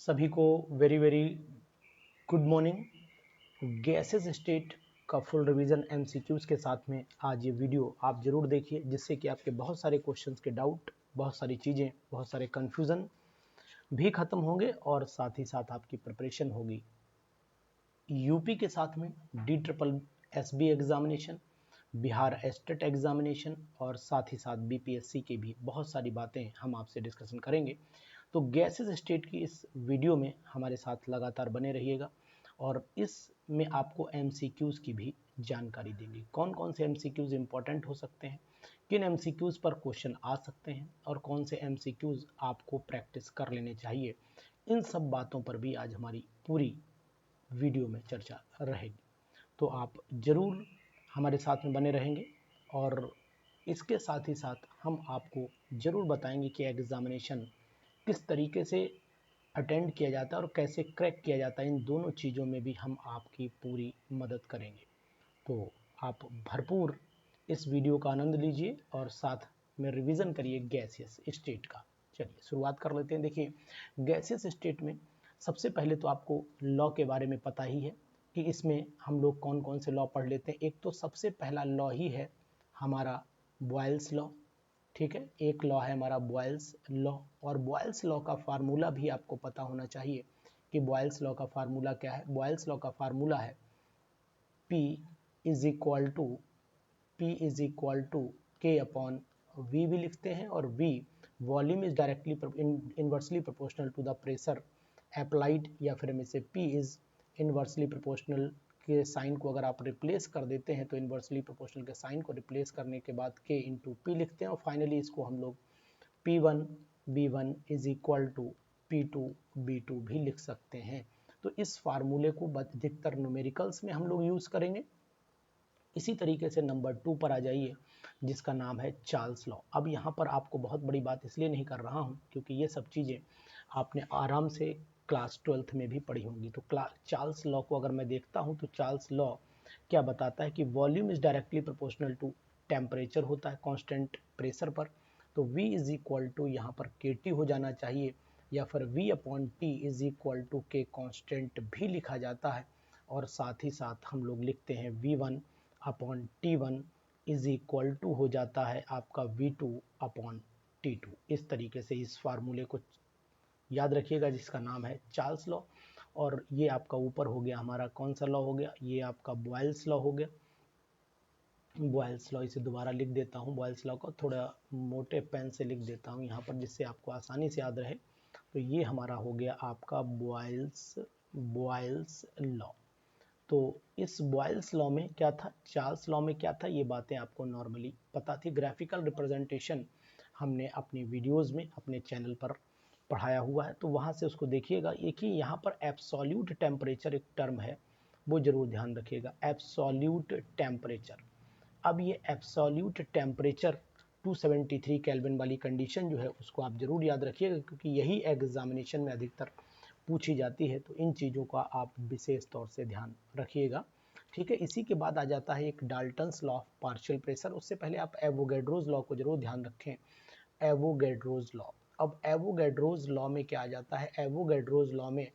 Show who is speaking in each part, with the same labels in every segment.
Speaker 1: सभी को very very good morning. Gases state का फुल रिवीजन एमसीक्यूज के साथ में आज ये वीडियो आप जरूर देखिए, जिससे कि आपके बहुत सारे क्वेश्चंस के डाउट, बहुत सारी चीज़ें, बहुत सारे कन्फ्यूज़न भी खत्म होंगे और साथ ही साथ आपकी प्रिपरेशन होगी यूपी के साथ में DSSB examination, Bihar estate examination और साथ ही साथ बीपीएससी की भी बहुत सारी बातें हम आपसे डिस्कशन करेंगे। तो गैसेस स्टेट की इस वीडियो में हमारे साथ लगातार बने रहिएगा और इसमें आपको एमसीक्यूज की भी जानकारी देंगे। कौन कौन से एमसीक्यूज इंपॉर्टेंट हो सकते हैं, किन एमसीक्यूज पर क्वेश्चन आ सकते हैं और कौन से एमसीक्यूज आपको प्रैक्टिस कर लेने चाहिए, इन सब बातों पर भी आज हमारी पूरी वीडियो में चर्चा रहेगी। तो आप ज़रूर हमारे साथ में बने रहेंगे और इसके साथ ही साथ हम आपको ज़रूर बताएंगे कि एग्ज़ामिनेशन किस तरीके से अटेंड किया जाता है और कैसे क्रैक किया जाता है। इन दोनों चीज़ों में भी हम आपकी पूरी मदद करेंगे। तो आप भरपूर इस वीडियो का आनंद लीजिए और साथ में रिवीजन करिए गैसियस स्टेट का। चलिए शुरुआत कर लेते हैं। देखिए, गैसियस स्टेट में सबसे पहले तो आपको लॉ के बारे में पता ही है कि इसमें हम लोग कौन कौन से लॉ पढ़ लेते हैं। एक तो सबसे पहला लॉ ही है हमारा बॉयल्स लॉ। ठीक है, एक लॉ है हमारा बॉयल्स लॉ और बॉयल्स लॉ का फार्मूला भी आपको पता होना चाहिए कि बॉयल्स लॉ का फार्मूला क्या है। बॉयल्स लॉ का फार्मूला है P is equal to K upon V भी लिखते हैं और V volume is directly inversely proportional to the pressure applied, या फिर हम इसे P इज इनवर्सली प्रोपोर्शनल के साइन को अगर आप रिप्लेस कर देते हैं तो इनवर्सली प्रोपोर्शनल के साइन को रिप्लेस करने के बाद K इंटू P लिखते हैं और फाइनली इसको हम लोग P1 B1 is equal to P2 B2 भी लिख सकते हैं। तो इस फार्मूले को अधिकतर न्यूमेरिकल्स में हम लोग यूज़ करेंगे। इसी तरीके से नंबर 2 पर आ जाइए, जिसका नाम है चार्ल्स लॉ। अब यहाँ पर आपको बहुत बड़ी बात इसलिए नहीं कर रहा हूँ क्योंकि ये सब चीज़ें आपने आराम से क्लास 12th में भी पढ़ी होंगी। तो चार्ल्स लॉ को अगर मैं देखता हूँ तो चार्ल्स लॉ क्या बताता है कि volume is directly proportional to temperature होता है कांस्टेंट प्रेशर पर। तो V इज इक्वल टू यहाँ पर KT हो जाना चाहिए, या फिर V upon T is equal to K constant भी लिखा जाता है। और साथ ही साथ हम लोग लिखते हैं V1 upon T1 is equal to हो जाता है आपका V2 अपॉन T2। इस तरीके से इस फार्मूले को याद रखिएगा, जिसका नाम है चार्ल्स लॉ। और ये आपका ऊपर हो गया हमारा कौन सा लॉ हो गया, ये आपका बॉयल्स लॉ हो गया। बॉयल्स लॉ इसे दोबारा लिख देता हूँ, बॉयल्स लॉ को थोड़ा मोटे पेन से लिख देता हूँ यहाँ पर, जिससे आपको आसानी से याद रहे। तो ये हमारा हो गया आपका बॉयल्स लॉ। तो इस बॉयल्स लॉ में क्या था, चार्ल्स लॉ में क्या था, ये बातें आपको नॉर्मली पता थी। ग्राफिकल रिप्रेजेंटेशन हमने अपनी वीडियोस में अपने चैनल पर पढ़ाया हुआ है, तो वहाँ से उसको देखिएगा। एक ही यहाँ पर एब्सोल्यूट टेम्परेचर एक टर्म है, वो जरूर ध्यान रखिएगा, एब्सोल्यूट टेम्परेचर। अब ये एब्सोल्यूट टेम्परेचर 273 केल्विन वाली कंडीशन जो है उसको आप जरूर याद रखिएगा, क्योंकि यही एग्जामिनेशन में अधिकतर पूछी जाती है। तो इन चीज़ों का आप विशेष तौर से ध्यान रखिएगा। ठीक है, इसी के बाद आ जाता है एक Dalton's law of partial pressure. उससे पहले आप एवोगैड्रोज लॉ को जरूर ध्यान रखें, एवोगैड्रोज लॉ। अब एवोगैड्रोज लॉ में क्या आ जाता है, एवोगैड्रोज लॉ में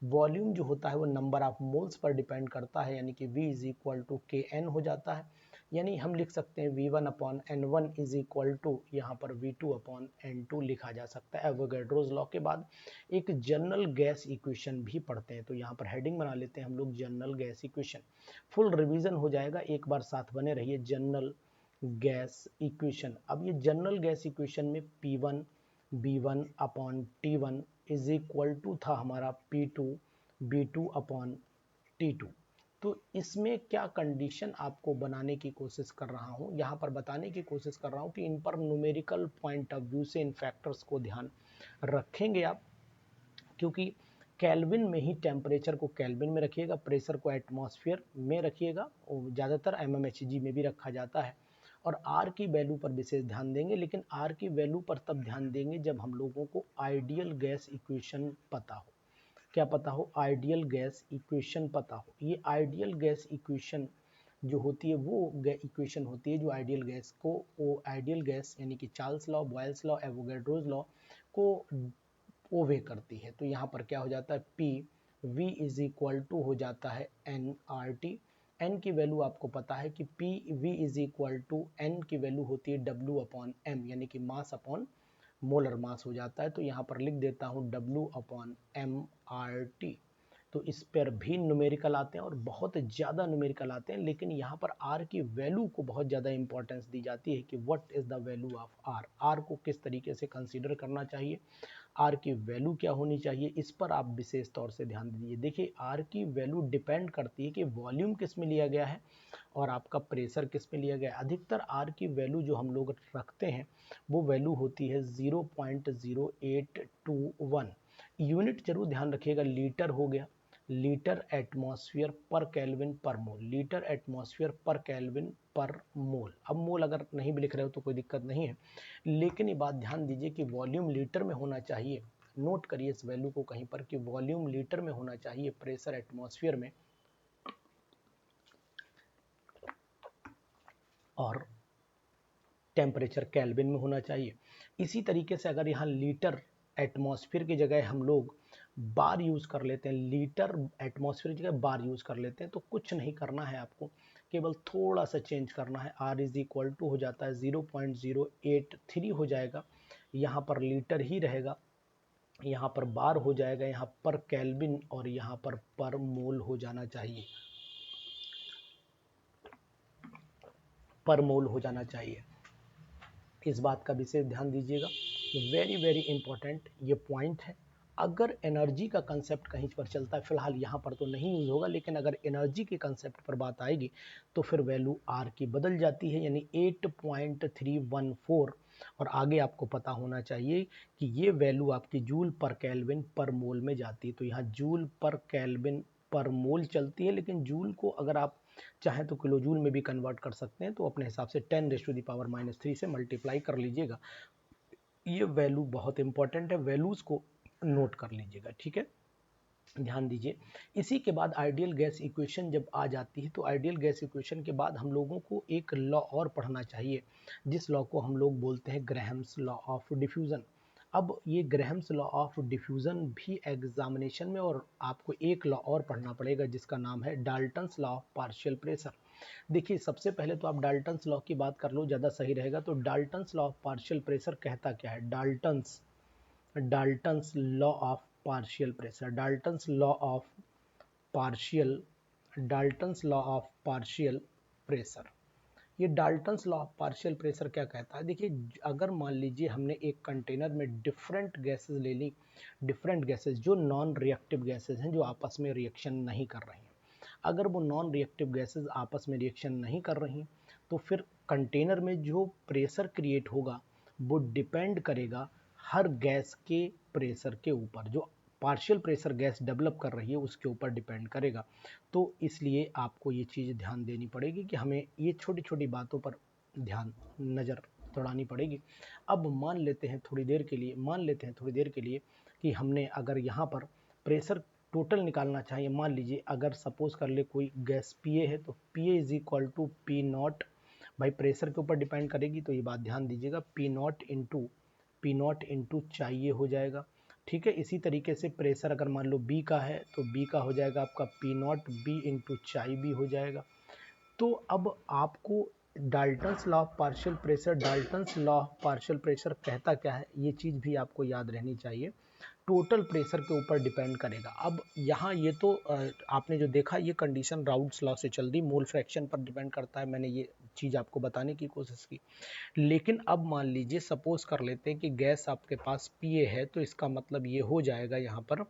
Speaker 1: वॉल्यूम जो होता है वो नंबर ऑफ मोल्स पर डिपेंड करता है, यानी कि V is equal to KN हो जाता है। यानी हम लिख सकते हैं V1 upon N1 is equal to यहाँ पर V2 अपॉन N2 लिखा जा सकता है। एवोगैड्रोज लॉ के बाद एक जनरल गैस इक्वेशन भी पढ़ते हैं, तो यहाँ पर हेडिंग बना लेते हैं हम लोग general gas equation. Full revision हो जाएगा, एक बार साथ बने रहिए। जनरल गैस इक्वेशन, अब ये जनरल गैस इक्वेशन में P1 B1 upon T1 is equal to था हमारा P2 B2 अपॉन T2। तो इसमें क्या कंडीशन आपको बनाने की कोशिश कर रहा हूँ, यहाँ पर बताने की कोशिश कर रहा हूँ कि इन पर न्यूमेरिकल पॉइंट ऑफ व्यू से इन फैक्टर्स को ध्यान रखेंगे आप, क्योंकि केल्विन में ही टेम्परेचर को केल्विन में रखिएगा, प्रेशर को एटमॉस्फेयर में रखिएगा, और ज़्यादातर mmHg में भी रखा जाता है। और आर की वैल्यू पर विशेष ध्यान देंगे, लेकिन आर की वैल्यू पर तब ध्यान देंगे जब हम लोगों को आइडियल गैस इक्वेशन पता हो। क्या पता हो, आइडियल गैस इक्वेशन पता हो। ये आइडियल गैस इक्वेशन जो होती है वो इक्वेशन होती है जो आइडियल गैस को, वो आइडियल गैस यानी कि Charles law, Boyle's law, Avogadro's law को ओवे करती है। तो यहाँ पर क्या हो जाता है, P V is equal to हो जाता है एन आर टी। एन की वैल्यू आपको पता है कि P V is equal to N की वैल्यू होती है डब्ल्यू अपॉन एम, यानी कि मास अपॉन मोलर मास हो जाता है। तो यहाँ पर लिख देता हूँ W upon M R T. तो इस पर भी न्यूमेरिकल आते हैं और बहुत ज़्यादा न्यूमेरिकल आते हैं, लेकिन यहाँ पर आर की वैल्यू को बहुत ज़्यादा इंपॉर्टेंस दी जाती है कि what is the value of R, R को किस तरीके से कंसीडर करना चाहिए, आर की वैल्यू क्या होनी चाहिए, इस पर आप विशेष तौर से ध्यान दीजिए। देखिए आर की वैल्यू डिपेंड करती है कि वॉल्यूम किस में लिया गया है और आपका प्रेशर किस में लिया गया है। अधिकतर आर की वैल्यू जो हम लोग रखते हैं वो वैल्यू होती है 0.0821। यूनिट जरूर ध्यान रखिएगा, लीटर हो गया, लीटर एटमॉस्फेयर पर केल्विन पर मोल, लीटर एटमॉस्फेयर पर केल्विन पर मोल। अब मोल अगर नहीं भी लिख रहे हो तो कोई दिक्कत नहीं है, लेकिन ये बात ध्यान दीजिए कि वॉल्यूम लीटर में होना चाहिए। नोट करिए इस वैल्यू को कहीं पर कि वॉल्यूम लीटर में होना चाहिए, प्रेशर एटमॉस्फेयर में और टेम्परेचर केल्विन में होना चाहिए। इसी तरीके से अगर यहाँ लीटर एटमॉस्फेयर की जगह हम लोग बार यूज़ कर लेते हैं, लीटर एटमॉस्फेयर की जगह बार यूज़ कर लेते हैं, तो कुछ नहीं करना है आपको, केवल थोड़ा सा चेंज करना है। R इज इक्वल टू हो जाता है 0.083 हो जाएगा, यहाँ पर लीटर ही रहेगा, यहाँ पर बार हो जाएगा, यहाँ पर केल्विन और यहाँ पर मोल हो जाना चाहिए, पर मोल हो जाना चाहिए। इस बात का विशेष ध्यान दीजिएगा, वेरी वेरी इंपॉर्टेंट ये पॉइंट है। अगर एनर्जी का कंसेप्ट कहीं पर चलता है, फिलहाल यहाँ पर तो नहीं यूज होगा, लेकिन अगर एनर्जी के कंसेप्ट पर बात आएगी तो फिर वैल्यू आर की बदल जाती है, यानी 8.314। और आगे आपको पता होना चाहिए कि ये वैल्यू आपकी जूल पर केल्विन पर मोल में जाती है। तो यहाँ जूल पर केल्विन पर मोल चलती है, लेकिन जूल को अगर आप चाहें तो किलो जूल में भी कन्वर्ट कर सकते हैं, तो अपने हिसाब से 10⁻³ से मल्टीप्लाई कर लीजिएगा। ये वैल्यू बहुत इंपॉर्टेंट है, वैल्यूज को नोट कर लीजिएगा, ठीक है, ध्यान दीजिए। इसी के बाद आइडियल गैस इक्वेशन जब आ जाती है, तो आइडियल गैस इक्वेशन के बाद हम लोगों को एक लॉ और पढ़ना चाहिए, जिस लॉ को हम लोग बोलते हैं ग्राहम्स लॉ ऑफ डिफ्यूजन। अब ये ग्राहम्स लॉ ऑफ डिफ्यूजन भी एग्जामिनेशन में, और आपको एक लॉ और पढ़ना पड़ेगा जिसका नाम है Dalton's law of partial pressure. देखिए सबसे पहले तो आप डाल्टन्स लॉ की बात कर लो, ज़्यादा सही रहेगा। तो Dalton's law of partial pressure कहता क्या है, Dalton's law of partial pressure, Dalton's law of partial pressure. ये Dalton's law of partial pressure क्या कहता है, देखिए अगर मान लीजिए हमने एक कंटेनर में डिफरेंट गैसेस ले ली, डिफरेंट गैसेस जो नॉन रिएक्टिव गैसेस हैं, जो आपस में रिएक्शन नहीं कर रही हैं, अगर वो नॉन रिएक्टिव गैसेस आपस में रिएक्शन नहीं कर रही तो फिर कंटेनर में जो प्रेशर क्रिएट होगा वो डिपेंड करेगा हर गैस के प्रेशर के ऊपर, जो पार्शियल प्रेशर गैस डेवलप कर रही है उसके ऊपर डिपेंड करेगा। तो इसलिए आपको ये चीज़ ध्यान देनी पड़ेगी कि हमें ये छोटी छोटी बातों पर ध्यान नज़र दौड़ानी पड़ेगी। अब मान लेते हैं थोड़ी देर के लिए कि हमने अगर यहाँ पर प्रेशर टोटल निकालना चाहिए, मान लीजिए अगर सपोज कर ले कोई गैस पी ए है, तो P A is equal to P naught, भाई प्रेशर के ऊपर डिपेंड करेगी, तो ये बात ध्यान दीजिएगा, पी नॉट इंटू चाहिए हो जाएगा, ठीक है। इसी तरीके से प्रेशर अगर मान लो बी का है तो बी का हो जाएगा आपका पी नॉट बी इंटू चाई बी हो जाएगा। तो अब आपको Dalton's law of partial pressure कहता क्या है, ये चीज़ भी आपको याद रहनी चाहिए, टोटल प्रेशर के ऊपर डिपेंड करेगा। अब यहाँ ये तो आपने जो देखा ये कंडीशन राउल्ट्स लॉ से चल दी, मोल फ्रैक्शन पर डिपेंड करता है, मैंने ये चीज़ आपको बताने की कोशिश की। लेकिन अब मान लीजिए सपोज कर लेते हैं कि गैस आपके पास पी ए है, तो इसका मतलब ये हो जाएगा यहाँ पर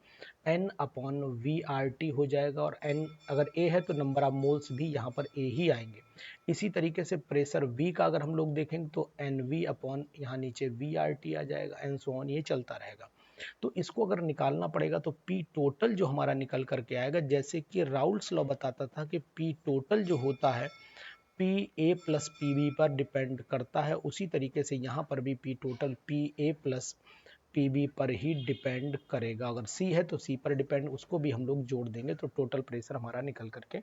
Speaker 1: N upon V R T हो जाएगा, और N अगर A है तो नंबर ऑफ मोल्स भी यहाँ पर A ही आएंगे। इसी तरीके से प्रेशर V का अगर हम लोग देखेंगे तो एन वी अपॉन यहाँ नीचे वी आर टी आ जाएगा, एंड सो ऑन, ये चलता रहेगा। तो इसको अगर निकालना पड़ेगा तो पी टोटल जो हमारा निकल करके आएगा, जैसे कि राउल्ट्स लॉ बताता था कि पी टोटल जो होता है P A plus P B पर डिपेंड करता है, उसी तरीके से यहाँ पर भी P total P A plus P B पर ही डिपेंड करेगा। अगर सी है तो सी पर डिपेंड, उसको भी हम लोग जोड़ देंगे तो टोटल प्रेशर हमारा निकल करके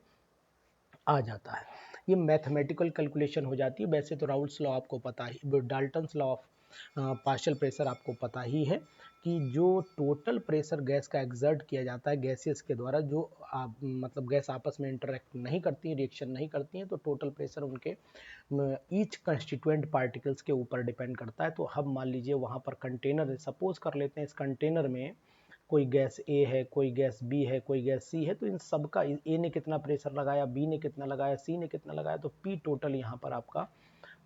Speaker 1: आ जाता है। ये मैथमेटिकल कैलकुलेशन हो जाती है। वैसे तो राउल्ट्स लॉ आपको पता ही, Dalton's law of partial pressure आपको पता ही है कि जो टोटल प्रेशर गैस का एक्सर्ट किया जाता है गैसेस के द्वारा, जो मतलब गैस आपस में इंटरेक्ट नहीं करती हैं, रिएक्शन नहीं करती हैं, तो टोटल प्रेशर उनके ईच कंस्टिट्यूएंट पार्टिकल्स के ऊपर डिपेंड करता है। तो हम मान लीजिए वहाँ पर कंटेनर है, सपोज कर लेते हैं इस कंटेनर में कोई गैस ए है, कोई गैस बी है, कोई गैस सी है, तो इन सब का ए ने कितना प्रेशर लगाया, बी ने कितना लगाया, सी ने कितना लगाया, तो पी टोटल यहाँ पर आपका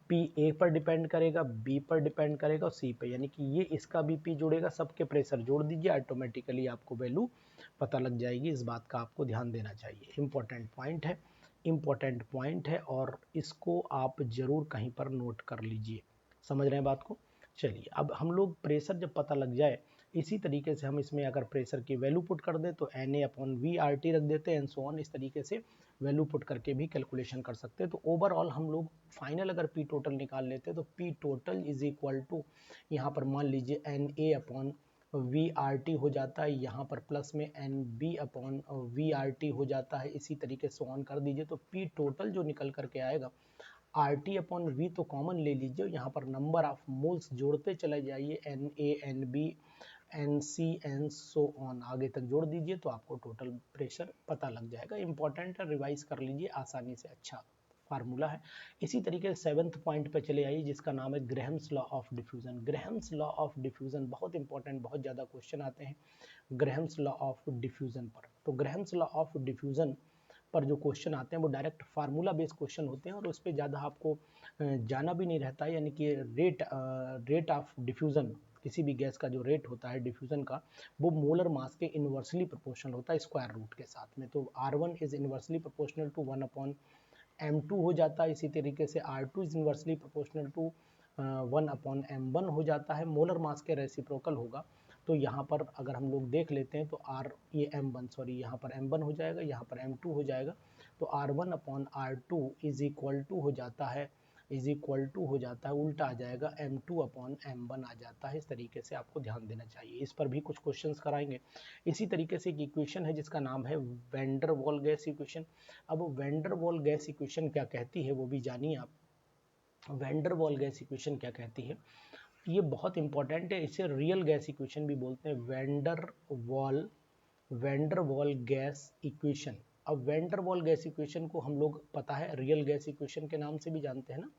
Speaker 1: पी ए पर डिपेंड करेगा, बी पर डिपेंड करेगा और सी पे, यानी कि ये इसका भी पी जोड़ेगा, सबके प्रेशर जोड़ दीजिए, ऑटोमेटिकली आपको वैल्यू पता लग जाएगी। इस बात का आपको ध्यान देना चाहिए, इंपॉर्टेंट पॉइंट है, इंपॉर्टेंट पॉइंट है और इसको आप जरूर कहीं पर नोट कर लीजिए। समझ रहे हैं बात को? चलिए अब हम लोग प्रेशर जब पता लग जाए, इसी तरीके से हम इसमें अगर प्रेशर की वैल्यू पुट कर दें तो Na/VRT रख देते हैं एंड सो ऑन, इस तरीके से वैल्यू पुट करके भी कैलकुलेशन कर सकते हैं। तो ओवरऑल हम लोग फाइनल अगर पी टोटल निकाल लेते हैं तो P total is equal to यहाँ पर मान लीजिए Na/VRT हो जाता है, यहाँ पर प्लस में NB/VRT हो जाता है, इसी तरीके से ऑन कर दीजिए तो पी टोटल जो निकल करके आएगा RT/V तो कॉमन ले लीजिए, यहाँ पर नंबर ऑफ मोल्स जोड़ते चले जाइए, Na, NB, NC and so on आगे तक जोड़ दीजिए तो आपको टोटल प्रेशर पता लग जाएगा। इंपॉर्टेंट है, रिवाइज कर लीजिए आसानी से, अच्छा फार्मूला है। इसी तरीके से 7th पॉइंट पे चले आइए जिसका नाम है Graham's law of diffusion. Graham's law of diffusion बहुत इंपॉर्टेंट, बहुत ज़्यादा क्वेश्चन आते हैं ग्रेहम्स लॉ ऑफ डिफ्यूजन पर। तो ग्रेहम्स लॉ ऑफ डिफ्यूजन पर जो क्वेश्चन आते हैं वो डायरेक्ट फार्मूला बेस्ड क्वेश्चन होते हैं और उस पर ज़्यादा आपको जाना भी नहीं रहता है, यानी कि रेट ऑफ डिफ्यूज़न, किसी भी गैस का जो रेट होता है डिफ्यूज़न का, वो मोलर मास के इन्वर्सली प्रोपोर्शनल होता है स्क्वायर रूट के साथ में। तो R1 is inversely proportional to 1/m2 हो जाता है, इसी तरीके से R2 is inversely proportional to 1/m1 हो जाता है, मोलर मास के रेसिप्रोकल होगा। तो यहाँ पर अगर हम लोग देख लेते हैं तो ये M1 सॉरी यहाँ पर M1 हो जाएगा, यहाँ पर M2 हो जाएगा, तो R1/R2 इज इक्वल टू हो जाता है, उल्टा आ जाएगा M2/M1 आ जाता है। इस तरीके से आपको ध्यान देना चाहिए, इस पर भी कुछ क्वेश्चंस कराएंगे। इसी तरीके से एक इक्वेशन है जिसका नाम है वैन डर वाल गैस इक्वेशन। अब वैन डर वाल गैस इक्वेशन क्या कहती है वो भी जानिए आप। वैन डर वाल गैस इक्वेशन क्या कहती है, ये बहुत इंपॉर्टेंट है, इसे रियल गैस इक्वेशन भी बोलते हैं, वैन डर वाल गैस इक्वेशन। अब वैन डर वाल गैस इक्वेशन को हम लोग पता है रियल गैस इक्वेशन के नाम से भी जानते हैं ना,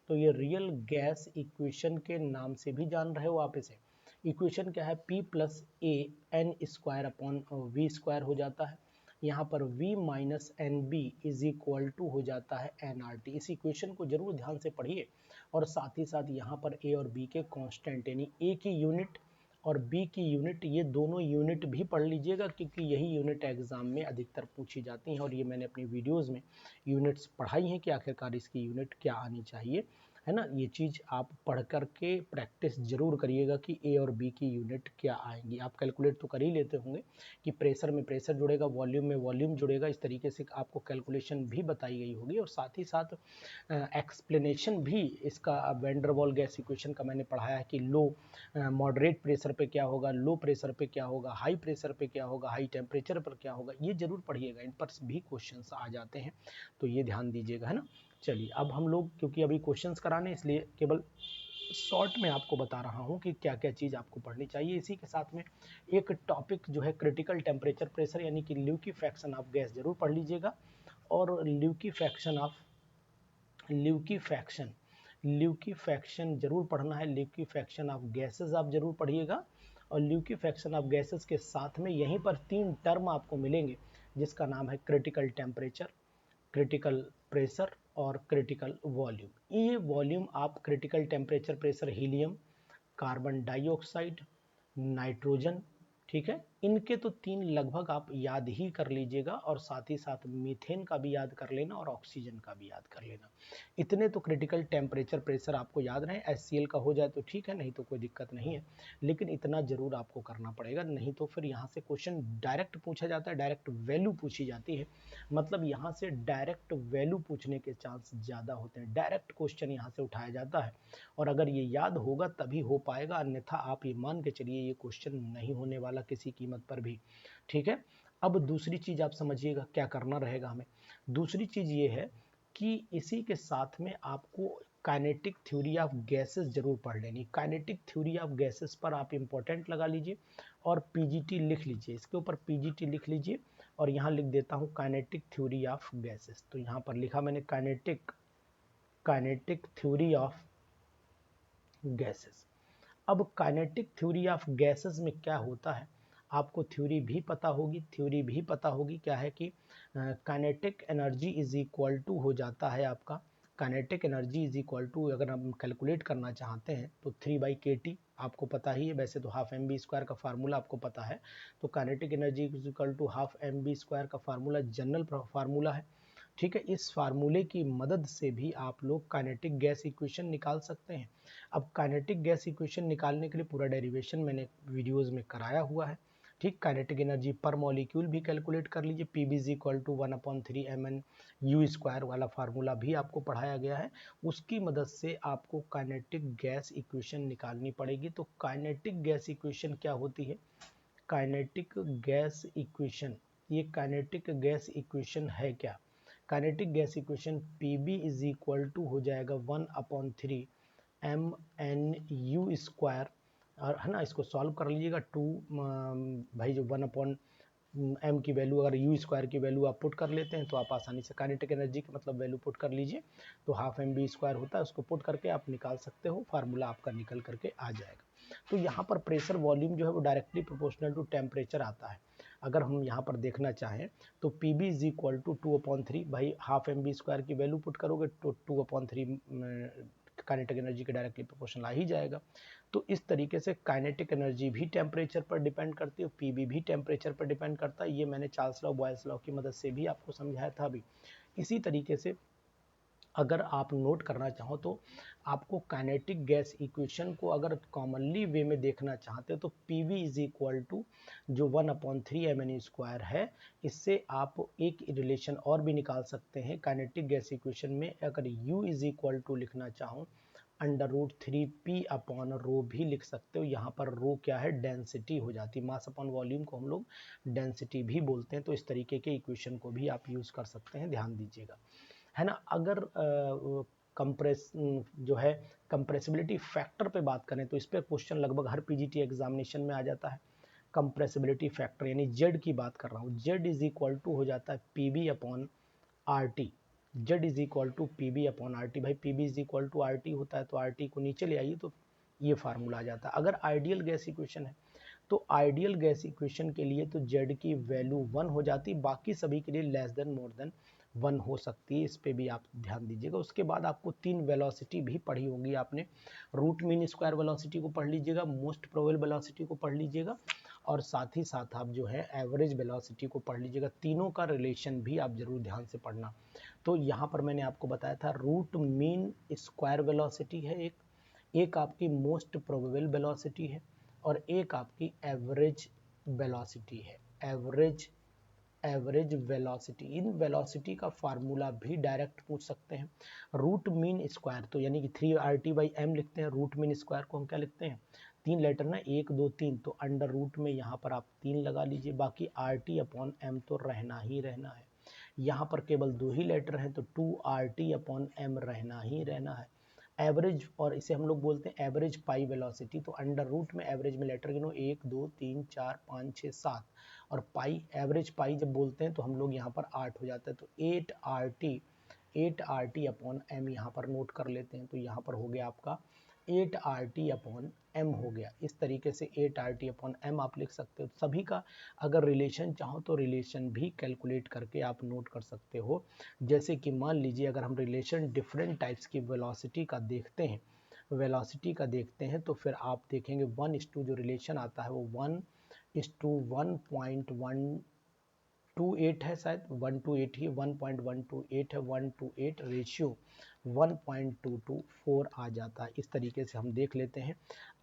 Speaker 1: तो ये रियल गैस इक्वेशन के नाम से भी जान रहे हो आप इसे। इक्वेशन क्या है, P+A n² हो जाता है, यहाँ पर V minus NB is equal to हो जाता है nRT। इस इक्वेशन को जरूर ध्यान से पढ़िए और साथ ही साथ यहाँ पर A और B के कांस्टेंट, यानी A की यूनिट और B की यूनिट, ये दोनों यूनिट भी पढ़ लीजिएगा क्योंकि यही यूनिट एग्जाम में अधिकतर पूछी जाती हैं और ये मैंने अपनी वीडियोस में यूनिट्स पढ़ाई हैं कि आखिरकार इसकी यूनिट क्या आनी चाहिए, है ना। ये चीज़ आप पढ़ करके प्रैक्टिस जरूर करिएगा कि ए और बी की यूनिट क्या आएंगी। आप कैलकुलेट तो कर ही लेते होंगे कि प्रेशर में प्रेशर जुड़ेगा, वॉल्यूम में वॉल्यूम जुड़ेगा, इस तरीके से आपको कैलकुलेशन भी बताई गई होगी और साथ ही साथ एक्सप्लेनेशन भी इसका वैन डर वाल गैस इक्वेशन का मैंने पढ़ाया है कि लो मॉडरेट प्रेशर पे क्या होगा, लो प्रेशर पे क्या होगा, हाई प्रेशर पे क्या होगा, हाई टेम्परेचर पर क्या होगा, ये जरूर पढ़िएगा, इन पर भी क्वेश्चंस आ जाते हैं, तो ये ध्यान दीजिएगा, है ना। चलिए अब हम लोग क्योंकि अभी क्वेश्चंस कराने इसलिए केवल शॉर्ट में आपको बता रहा हूँ कि क्या क्या चीज़ आपको पढ़नी चाहिए। इसी के साथ में एक टॉपिक जो है क्रिटिकल टेम्परेचर प्रेशर यानी कि ल्यूकीफैक्शन ऑफ गैस जरूर पढ़ लीजिएगा और ल्यूकीफैक्शन जरूर पढ़ना है। ल्यूकीफैक्शन ऑफ गैसेस आप जरूर पढ़िएगा और ल्यूकीफैक्शन ऑफ गैसेस के साथ में यहीं पर 3 टर्म आपको मिलेंगे जिसका नाम है क्रिटिकल टेम्परेचर, क्रिटिकल प्रेशर और क्रिटिकल वॉल्यूम। ये वॉल्यूम आप critical temperature pressure helium, carbon dioxide, nitrogen, ठीक है, इनके तो 3 लगभग आप याद ही कर लीजिएगा और साथ ही साथ मीथेन का भी याद कर लेना और ऑक्सीजन का भी याद कर लेना। इतने तो क्रिटिकल टेम्परेचर प्रेशर आपको याद रहे, HCl का हो जाए तो ठीक है, नहीं तो कोई दिक्कत नहीं है, लेकिन इतना जरूर आपको करना पड़ेगा, नहीं तो फिर यहाँ से क्वेश्चन डायरेक्ट पूछा जाता है, डायरेक्ट वैल्यू पूछी जाती है, मतलब यहाँ से डायरेक्ट वैल्यू पूछने के चांस ज़्यादा होते हैं, डायरेक्ट क्वेश्चन यहाँ से उठाया जाता है और अगर ये याद होगा तभी हो पाएगा, अन्यथा आप ये मान के चलिए ये क्वेश्चन नहीं होने वाला किसी कीमत पर भी, ठीक है। अब दूसरी चीज़ आप समझिएगा क्या करना रहेगा हमें। दूसरी चीज़ ये है कि इसी के साथ में आपको काइनेटिक थ्योरी ऑफ गैसेस जरूर पढ़ लेनी। काइनेटिक थ्योरी ऑफ गैसेस पर आप इंपॉर्टेंट लगा लीजिए और पीजीटी लिख लीजिए, इसके ऊपर पीजीटी लिख लीजिए और यहाँ लिख देता हूँ काइनेटिक थ्योरी ऑफ गैसेस। तो यहाँ पर लिखा मैंने काइनेटिक थ्योरी ऑफ गैसेस। अब काइनेटिक थ्योरी ऑफ गैसेस में क्या होता है आपको थ्योरी भी पता होगी, क्या है कि kinetic energy is equal to हो जाता है आपका, kinetic energy is equal to अगर हम कैलकुलेट करना चाहते हैं तो 3/kT आपको पता ही है, वैसे तो हाफ एम बी स्क्वायर का फार्मूला आपको पता है। तो kinetic energy is equal to half M V square का फार्मूला जनरल फार्मूला है, ठीक है। इस फार्मूले की मदद से भी आप लोग काइनेटिक गैस इक्वेशन निकाल सकते हैं। अब काइनेटिक गैस इक्वेशन निकालने के लिए पूरा डेरिवेशन मैंने वीडियोस में कराया हुआ है, ठीक। काइनेटिक एनर्जी पर मॉलिक्यूल भी कैलकुलेट कर लीजिए, PV is equal to 1/3 mn U square वाला फार्मूला भी आपको पढ़ाया गया है। उसकी मदद से आपको काइनेटिक गैस इक्वेशन निकालनी पड़ेगी। तो काइनेटिक गैस इक्वेशन क्या होती है, काइनेटिक गैस इक्वेशन, ये काइनेटिक गैस इक्वेशन है क्या, kinetic gas equation PV is equal to हो जाएगा 1/3 mn स्क्वायर, और है ना, इसको सॉल्व कर लीजिएगा। भाई जो 1/m की वैल्यू अगर यू स्क्वायर की वैल्यू आप पुट कर लेते हैं तो आप आसानी से काइनेटिक एनर्जी का मतलब वैल्यू पुट कर लीजिए, तो हाफ एम बी स्क्वायर होता है, उसको पुट करके आप निकाल सकते हो, फार्मूला आपका निकल करके आ जाएगा। तो यहाँ पर प्रेशर वॉल्यूम जो है वो डायरेक्टली प्रोपोर्शनल टू टेम्परेचर आता है। अगर हम यहाँ पर देखना चाहें तो P V is equal to 2/3, भाई हाफ एम बी स्क्वायर की वैल्यू पुट करोगे तो 2/3 काइनेटिक एनर्जी के डायरेक्टली प्रोपोर्शनल आ ही जाएगा। तो इस तरीके से काइनेटिक एनर्जी भी टेम्परेचर पर डिपेंड करती है, पीबी भी टेम्परेचर पर डिपेंड करता है। ये मैंने चार्ल्स लॉ बॉयल्स लॉ की मदद से भी आपको समझाया था अभी। इसी तरीके से अगर आप नोट करना चाहो तो आपको काइनेटिक गैस इक्वेशन को अगर कॉमनली वे में देखना चाहते हो तो P V is equal to जो 1/3 mn स्क्वायर है, इससे आप एक रिलेशन और भी निकाल सकते हैं काइनेटिक गैस इक्वेशन में। अगर u इज इक्वल टू लिखना चाहो √3p/रो भी लिख सकते हो। यहाँ पर रो क्या है, डेंसिटी हो जाती है, मास अपॉन वॉल्यूम को हम लोग डेंसिटी भी बोलते हैं। तो इस तरीके के इक्वेशन को भी आप यूज कर सकते हैं, ध्यान दीजिएगा, है ना। अगर कंप्रेस जो है कंप्रेसिबिलिटी फैक्टर पे बात करें तो इस पर क्वेश्चन लगभग हर पीजीटी एग्जामिनेशन में आ जाता है। कंप्रेसिबिलिटी फैक्टर यानी जेड की बात कर रहा हूँ, जेड इज इक्वल टू हो जाता है PB/RT, Z is equal to PB/RT। भाई PB is equal to RT होता है तो RT को नीचे ले आइए तो ये फार्मूला आ जाता है। अगर आइडियल गैस इक्वेशन है तो आइडियल गैस इक्वेशन के लिए तो जेड की वैल्यू 1 हो जाती, बाकी सभी के लिए लेस देन मोर देन 1 हो सकती है, इस पे भी आप ध्यान दीजिएगा। उसके बाद आपको 3 वेलोसिटी भी पढ़ी होगी आपने, रूट मीन स्क्वायर वेलोसिटी को पढ़ लीजिएगा, मोस्ट प्रोबेबल वेलोसिटी को पढ़ लीजिएगा और साथ ही साथ आप जो है एवरेज वेलोसिटी को पढ़ लीजिएगा। तीनों का रिलेशन भी आप जरूर ध्यान से पढ़ना। तो यहाँ पर मैंने आपको बताया था रूट मीन स्क्वायर वेलोसिटी है एक आपकी मोस्ट प्रोबेबल वेलोसिटी है और एक आपकी एवरेज वेलोसिटी है, एवरेज वेलोसिटी। इन वेलोसिटी का फार्मूला भी डायरेक्ट पूछ सकते हैं। रूट मीन स्क्वायर तो यानी कि 3RT/m लिखते हैं, रूट मीन स्क्वायर को हम क्या लिखते हैं, 3 लेटर ना, 1 2 3, तो अंडर रूट में यहाँ पर आप 3 लगा लीजिए, बाकी RT/m तो रहना ही रहना है। यहाँ पर केवल 2 ही लेटर हैं तो 2RT/m रहना ही रहना है। एवरेज, और इसे हम लोग बोलते हैं एवरेज पाई वेलोसिटी, तो अंडर रूट में एवरेज में लेटर गिनो 1 2 3 4 5 6 7 और पाई, एवरेज पाई जब बोलते हैं तो हम लोग यहाँ पर 8 हो जाता है, तो 8RT/m यहाँ पर नोट कर लेते हैं। तो यहाँ पर हो गया आपका 8RT/m हो गया। इस तरीके से 8RT/m आप लिख सकते हो। सभी का अगर रिलेशन चाहो तो रिलेशन भी कैलकुलेट करके आप नोट कर सकते हो। जैसे कि मान लीजिए अगर हम रिलेशन डिफरेंट टाइप्स की वेलोसिटी का देखते हैं तो फिर आप देखेंगे 1:2 जो रिलेशन आता है वो 1:1.128 है, शायद 1:8 ही 1.128 है, 1:8 रेशियो 1.224 आ जाता है। इस तरीके से हम देख लेते हैं।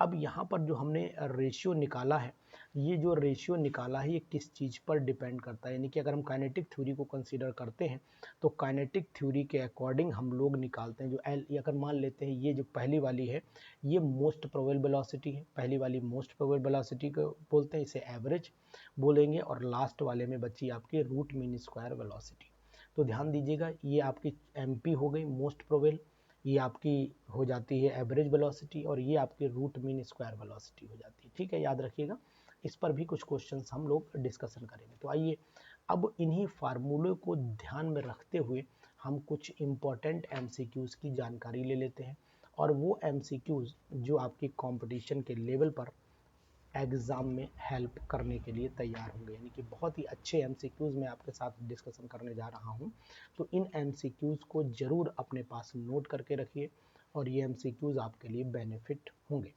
Speaker 1: अब यहाँ पर जो हमने रेशियो निकाला है, ये जो रेशियो निकाला है ये किस चीज़ पर डिपेंड करता है, यानी कि अगर हम काइनेटिक थ्योरी को कंसीडर करते हैं तो काइनेटिक थ्योरी के अकॉर्डिंग हम लोग निकालते हैं। जो एल, अगर मान लेते हैं ये जो पहली वाली है ये मोस्ट प्रोबेबल वेलोसिटी है, पहली वाली मोस्ट प्रोबेबल वेलोसिटी को बोलते हैं, इसे एवरेज बोलेंगे, और लास्ट वाले में बची आपकी रूट मीन स्क्वायर वेलोसिटी। तो ध्यान दीजिएगा ये आपकी MP हो गई मोस्ट प्रोबेबल, ये आपकी हो जाती है एवरेज वेलोसिटी और ये आपकी रूट मीन स्क्वायर वेलोसिटी हो जाती है। ठीक है, याद रखिएगा, इस पर भी कुछ क्वेश्चंस हम लोग डिस्कशन करेंगे। तो आइए अब इन्हीं फार्मूले को ध्यान में रखते हुए हम कुछ इम्पोर्टेंट एमसीक्यूज की जानकारी ले लेते हैं, और वो एमसीक्यूज जो आपकी कंपटीशन के लेवल पर एग्ज़ाम में हेल्प करने के लिए तैयार होंगे, यानी कि बहुत ही अच्छे एमसीक्यूज मैं आपके साथ डिस्कशन करने जा रहा हूं। तो इन एमसीक्यूज को ज़रूर अपने पास नोट करके रखिए और ये एमसीक्यूज आपके लिए बेनिफिट होंगे।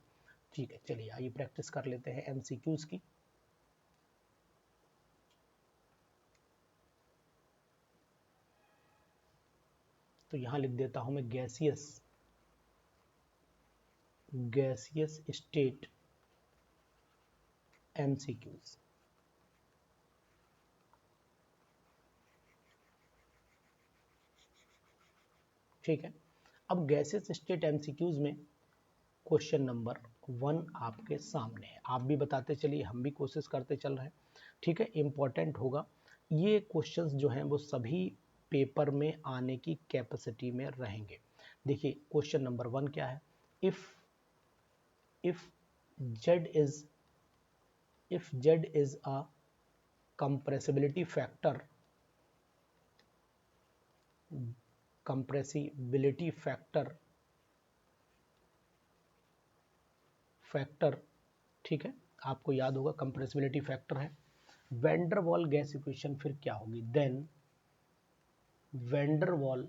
Speaker 1: ठीक है, चलिए आइए प्रैक्टिस कर लेते हैं एमसीक्यूज की। तो यहाँ लिख देता हूं मैं गैसियस स्टेट एमसीक्यूज। ठीक है, अब गैसियस स्टेट एमसीक्यूज में क्वेश्चन नंबर 1 आपके सामने है। आप भी बताते चलिए, हम भी कोशिश करते चल रहे हैं। ठीक है, इंपॉर्टेंट होगा। ये क्वेश्चंस जो हैं वो सभी पेपर में आने की कैपेसिटी में रहेंगे। देखिए क्वेश्चन नंबर 1 क्या है, if Z is a compressibility factor, ठीक है, आपको याद होगा कंप्रेसिबिलिटी फैक्टर है। वैंडरवाल गैस इक्वेशन फिर क्या होगी, then van der Waal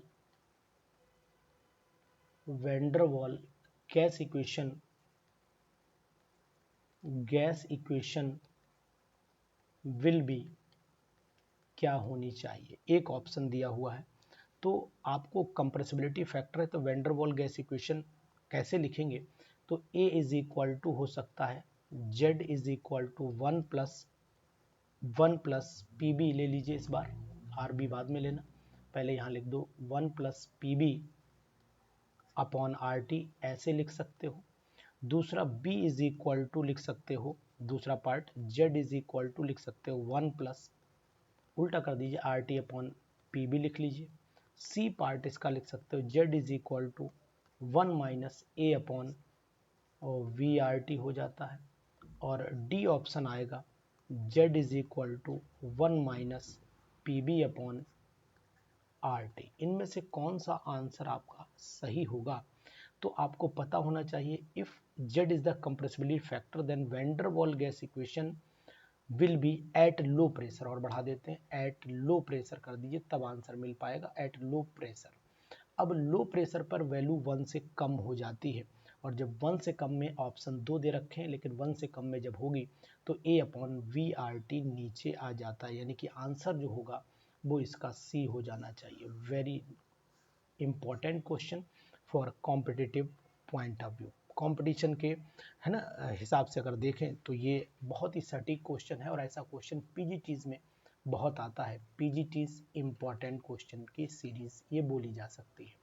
Speaker 1: gas equation will be क्या होनी चाहिए। एक ऑप्शन दिया हुआ है, तो आपको कंप्रेसिबिलिटी फैक्टर है तो वैंडरवाल गैस इक्वेशन कैसे लिखेंगे, तो ए इज इक्वल टू हो सकता है Z is equal to one plus P B ले लीजिए इस बार, आर बी बाद में लेना, पहले यहाँ लिख दो 1 plus P B upon R T, ऐसे लिख सकते हो। दूसरा b इज इक्वल टू लिख सकते हो, दूसरा part z is equal to लिख सकते हो 1 प्लस, उल्टा कर दीजिए R T upon P B लिख लीजिए। सी पार्ट इसका लिख सकते हो z is equal to 1 minus A upon V R T हो जाता है। और डी ऑप्शन आएगा z is equal to 1 minus P B upon R T. इनमें से कौन सा आंसर आपका सही होगा, तो आपको पता होना चाहिए if z is the compressibility factor then van der वाल gas equation will be at low pressure, और बढ़ा देते हैं एट लो प्रेशर कर दीजिए, तब आंसर मिल पाएगा एट लो प्रेशर। अब लो प्रेशर पर वैल्यू 1 से कम हो जाती है, और जब 1 से कम में ऑप्शन 2 दे रखे हैं, लेकिन 1 से कम में जब होगी तो ए अपॉन वी आर टी नीचे आ जाता है, यानी कि आंसर जो होगा वो इसका सी हो जाना चाहिए। Very important question for competitive point of view, competition के है ना हिसाब से अगर देखें तो ये बहुत ही सटीक क्वेश्चन है, और ऐसा क्वेश्चन पीजीटीज में बहुत आता है। पीजीटीज इंपॉर्टेंट क्वेश्चन की सीरीज ये बोली जा सकती है।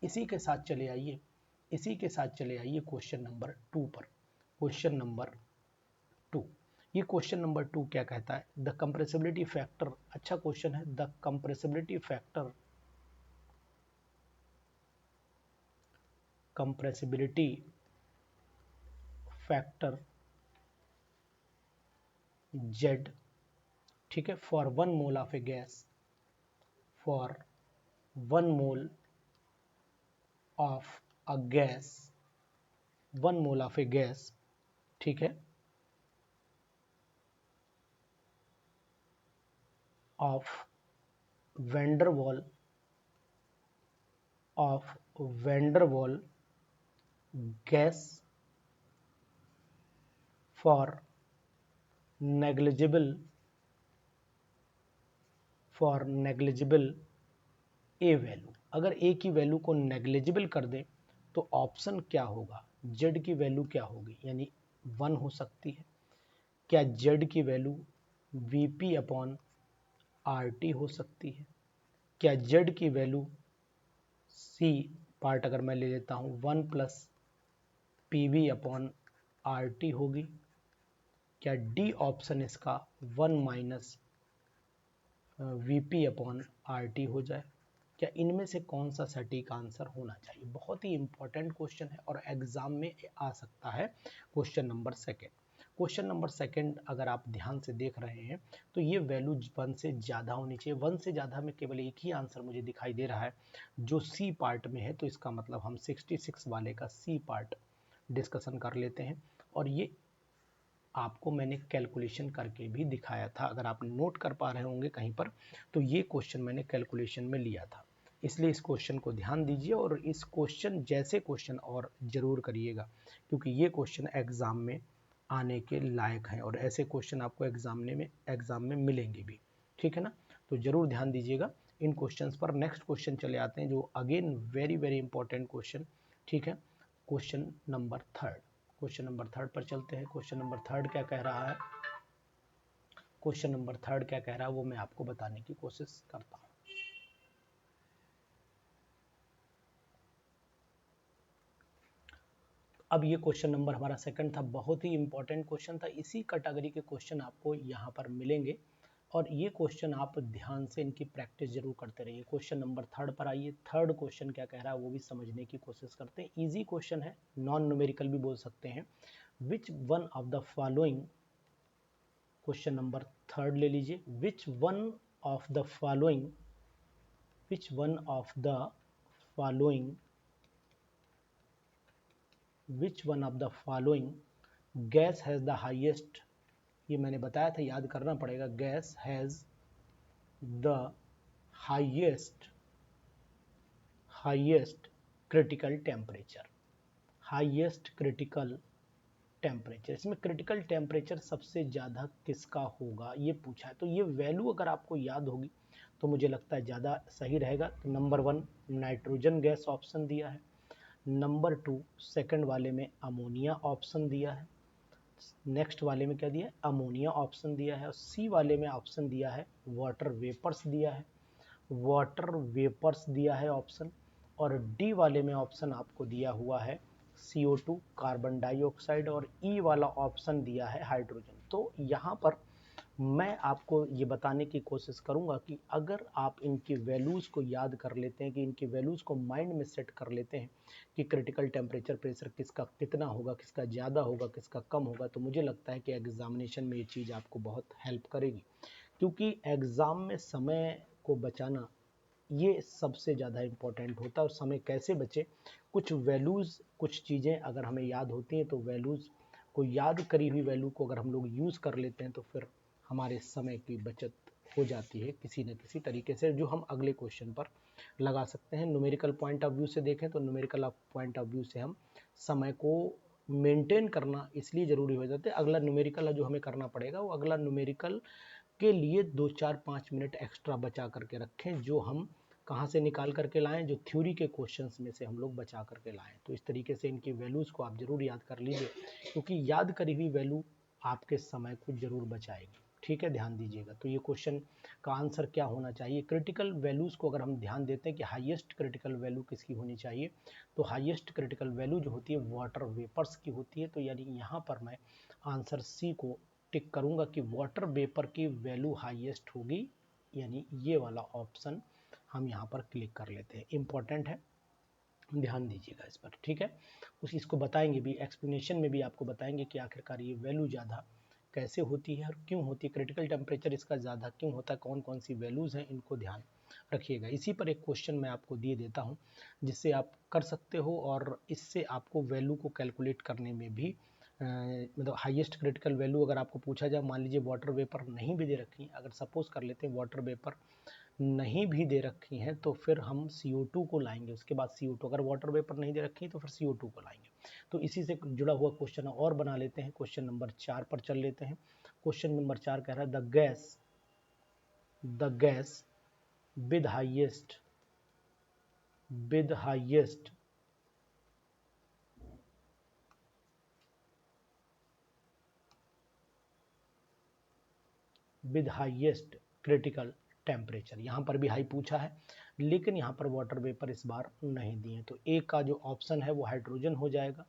Speaker 1: इसी के साथ चले आइए क्वेश्चन नंबर 2 पर। क्वेश्चन नंबर 2, ये क्वेश्चन नंबर 2 क्या कहता है, द कंप्रेसिबिलिटी फैक्टर, अच्छा क्वेश्चन है, द कंप्रेसिबिलिटी फैक्टर Z, ठीक है, for 1 mole of a gas, for 1 mole of a gas, 1 mole of a gas, ठीक है, of van der Waal gas for negligible a value. अगर ए की वैल्यू को negligible कर दें तो ऑप्शन क्या होगा, जेड की वैल्यू क्या होगी, यानी 1 हो सकती है, क्या जेड की value VP upon R T हो सकती है, क्या जेड की वैल्यू सी पार्ट अगर मैं ले लेता हूँ 1 plus P V upon R T होगी, क्या डी ऑप्शन इसका 1 minus V P upon R T हो जाए। क्या इनमें से कौन सा सटीक आंसर होना चाहिए। बहुत ही इंपॉर्टेंट क्वेश्चन है और एग्जाम में आ सकता है। Question number second, question number second अगर आप ध्यान से देख रहे हैं तो ये वैल्यू 1 से ज़्यादा होनी चाहिए। 1 से ज़्यादा में केवल एक ही आंसर मुझे दिखाई दे रहा है जो सी पार्ट में है, तो इसका मतलब हम 66 वाले का सी पार्ट डिस्कशन कर लेते हैं। और ये आपको मैंने कैलकुलेशन करके भी दिखाया था, अगर आप नोट कर पा रहे होंगे कहीं पर, तो ये क्वेश्चन मैंने कैलकुलेशन में लिया था। इसलिए इस क्वेश्चन को ध्यान दीजिए और इस क्वेश्चन जैसे क्वेश्चन और ज़रूर करिएगा, क्योंकि ये क्वेश्चन एग्ज़ाम में आने के लायक हैं और ऐसे क्वेश्चन आपको एग्ज़ाम में मिलेंगे भी, ठीक है ना। तो ज़रूर ध्यान दीजिएगा इन क्वेश्चंस पर। नेक्स्ट क्वेश्चन चले आते हैं जो again very very important question, ठीक है। Question number third, question number third पर चलते हैं। क्वेश्चन नंबर थर्ड क्या कह रहा है, क्वेश्चन नंबर थर्ड क्या कह रहा है वो मैं आपको बताने की कोशिश करता हूँ। अब ये क्वेश्चन नंबर हमारा सेकंड था, बहुत ही इंपॉर्टेंट क्वेश्चन था। इसी कैटेगरी के क्वेश्चन आपको यहाँ पर मिलेंगे और ये क्वेश्चन आप ध्यान से इनकी प्रैक्टिस जरूर करते रहिए। क्वेश्चन नंबर थर्ड पर आइए। थर्ड क्वेश्चन क्या कह रहा है वो भी समझने की कोशिश करते हैं। इजी क्वेश्चन है, नॉन न्यूमेरिकल भी बोल सकते हैं। Which one of the following, question number third ले लीजिए। Which one of the following, which one of the following, which one of the following gas has the highest, ये मैंने बताया था, याद करना पड़ेगा। Gas has the highest critical temperature, highest critical temperature. इसमें क्रिटिकल टेम्परेचर सबसे ज़्यादा किसका होगा ये पूछा है। तो ये वैल्यू अगर आपको याद होगी तो मुझे लगता है ज़्यादा सही रहेगा। तो नंबर 1 नाइट्रोजन गैस ऑप्शन दिया है, नंबर 2 सेकंड वाले में अमोनिया ऑप्शन दिया है, नेक्स्ट वाले में क्या दिया है, अमोनिया ऑप्शन दिया है, और सी वाले में ऑप्शन दिया है वाटर वेपर्स दिया है, वाटर वेपर्स दिया है ऑप्शन, और डी वाले में ऑप्शन आपको दिया हुआ है CO2 कार्बन डाइऑक्साइड, और ई वाला ऑप्शन दिया है हाइड्रोजन। तो यहाँ पर मैं आपको ये बताने की कोशिश करूँगा कि अगर आप इनकी वैल्यूज़ को याद कर लेते हैं, कि इनकी वैल्यूज़ को माइंड में सेट कर लेते हैं कि क्रिटिकल टेम्परेचर प्रेशर किसका कितना होगा, किसका ज़्यादा होगा, किसका कम होगा, तो मुझे लगता है कि एग्जामिनेशन में ये चीज़ आपको बहुत हेल्प करेगी। क्योंकि एग्ज़ाम में समय को बचाना ये सबसे ज़्यादा इम्पोर्टेंट होता है। और समय कैसे बचे, कुछ वैल्यूज़, कुछ चीज़ें अगर हमें याद होती हैं तो वैल्यूज़ को, याद करी हुई वैल्यू को अगर हम लोग यूज़ कर लेते हैं तो फिर हमारे समय की बचत हो जाती है किसी न किसी तरीके से, जो हम अगले क्वेश्चन पर लगा सकते हैं। न्यूमेरिकल पॉइंट ऑफ व्यू से देखें तो न्यूमेरिकल पॉइंट ऑफ व्यू से हम समय को मेंटेन करना इसलिए ज़रूरी हो जाता है। अगला न्यूमेरिकल जो हमें करना पड़ेगा वो अगला न्यूमेरिकल के लिए 2-4-5 मिनट एक्स्ट्रा बचा करके रखें, जो हम कहाँ से निकाल करके लाएं, जो थ्योरी के क्वेश्चंस में से हम लोग बचा करके लाएं। तो इस तरीके से इनकी वैल्यूज़ को आप ज़रूर याद कर लीजिए, क्योंकि याद करी हुई वैल्यू आपके समय को ज़रूर बचाएगी, ठीक है, ध्यान दीजिएगा। तो ये क्वेश्चन का आंसर क्या होना चाहिए, क्रिटिकल वैल्यूज़ को अगर हम ध्यान देते हैं कि हाईएस्ट क्रिटिकल वैल्यू किसकी होनी चाहिए, तो हाईएस्ट क्रिटिकल वैल्यू जो होती है वाटर वेपर्स की होती है। तो यानी यहाँ पर मैं आंसर सी को टिक करूँगा कि वाटर वेपर की वैल्यू हाईएस्ट होगी, यानी ये वाला ऑप्शन हम यहाँ पर क्लिक कर लेते हैं। इम्पॉर्टेंट है, ध्यान दीजिएगा इस पर, ठीक है। इसको बताएंगे भी, एक्सप्लेनेशन में भी आपको बताएंगे कि आखिरकार ये वैल्यू ज़्यादा कैसे होती है और क्यों होती है, क्रिटिकल टेम्परेचर इसका ज़्यादा क्यों होता है, कौन कौन सी वैल्यूज़ हैं, इनको ध्यान रखिएगा। इसी पर एक क्वेश्चन मैं आपको दिए देता हूँ जिससे आप कर सकते हो, और इससे आपको वैल्यू को कैलकुलेट करने में भी मतलब हाईएस्ट क्रिटिकल वैल्यू अगर आपको पूछा जाए, मान लीजिए वाटर वेपर नहीं भी दे रखी, अगर सपोज कर लेते हैं वाटर वेपर नहीं भी दे रखी हैं, तो फिर हम CO2 को लाएंगे। उसके बाद CO2, अगर वाटर वेपर नहीं दे रखी तो फिर CO2 को लाएंगे। तो इसी से जुड़ा हुआ क्वेश्चन और बना लेते हैं। क्वेश्चन नंबर 4 पर चल लेते हैं। क्वेश्चन नंबर 4 कह रहा है the gas with highest critical temperature, यहाँ पर भी हाई पूछा है लेकिन यहाँ पर वाटर वेपर इस बार नहीं दिए। तो ए का जो ऑप्शन है वो हाइड्रोजन हो जाएगा,